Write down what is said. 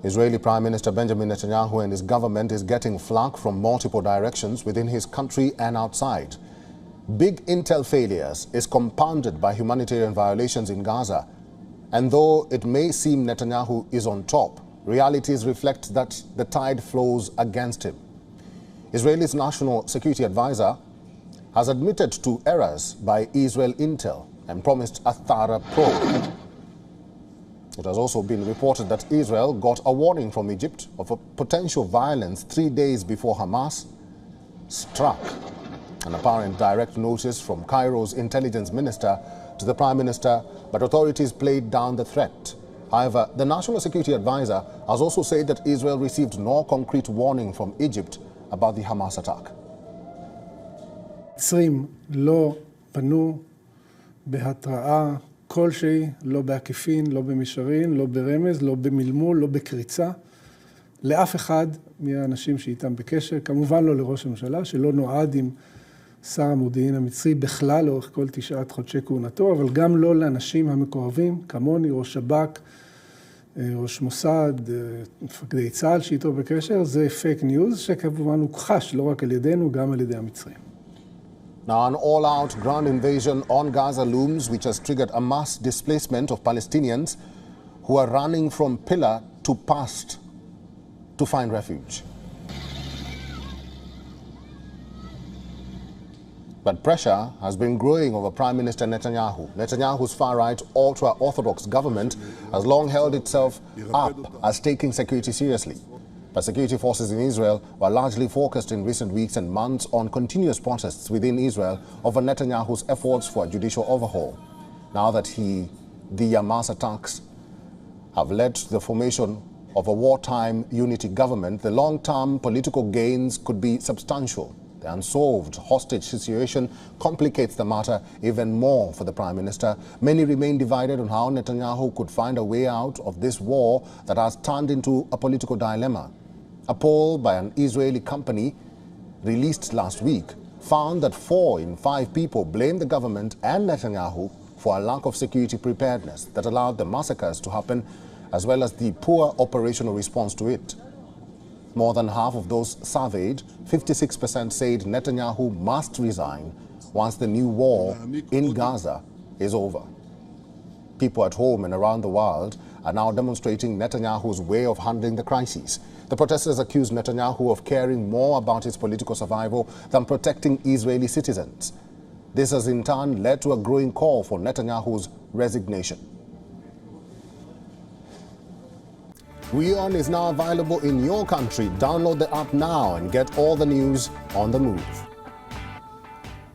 Israeli Prime Minister Benjamin Netanyahu and his government is getting flack from multiple directions within his country and outside. Big intel failures is compounded by humanitarian violations in Gaza. And though it may seem Netanyahu is on top, realities reflect that the tide flows against him. Israel's national security advisor has admitted to errors by Israel Intel and promised a thorough probe. It has also been reported that Israel got a warning from Egypt of a potential violence 3 days before Hamas struck. An apparent direct notice from Cairo's intelligence minister to the prime minister, but authorities played down the threat. However, the national security advisor has also said that Israel received no concrete warning from Egypt about the Hamas attack. המצרים לא פנו בהתראה כלשהי, לא בעקיפין, לא במישרין, לא ברמז, לא במלמול, לא בקריצה, לאף אחד מהאנשים שאיתם בקשר, כמובן לא לראש הממשלה, שלא נועד עם שר המודיעין המצרי בכלל לאורך כל 9 חודשי כהונתו, אבל גם לא לאנשים המקורבים, כמוני, ראש שב"כ, ראש מוסד, מפקדי צה"ל שאיתו בקשר, זה פייק ניוז שכמובן הוכחש לא רק על ידינו, גם על ידי המצרים. Now, an all-out ground invasion on Gaza looms, which has triggered a mass displacement of Palestinians who are running from pillar to post to find refuge. But pressure has been growing over Prime Minister Netanyahu. Netanyahu's far-right, ultra-Orthodox government has long held itself up as taking security seriously. But security forces in Israel were largely focused in recent weeks and months on continuous protests within Israel over Netanyahu's efforts for a judicial overhaul. Now that the Hamas attacks have led to the formation of a wartime unity government, the long-term political gains could be substantial. The unsolved hostage situation complicates the matter even more for the Prime Minister. Many remain divided on how Netanyahu could find a way out of this war that has turned into a political dilemma. A poll by an Israeli company released last week found that 4 in 5 people blame the government and Netanyahu for a lack of security preparedness that allowed the massacres to happen, as well as the poor operational response to it. More than half of those surveyed, 56%, said Netanyahu must resign once the new war in Gaza is over. People at home and around the world are now demonstrating Netanyahu's way of handling the crisis. The protesters accuse Netanyahu of caring more about his political survival than protecting Israeli citizens. This has in turn led to a growing call for Netanyahu's resignation. WION is now available in your country. Download the app now and get all the news on the move.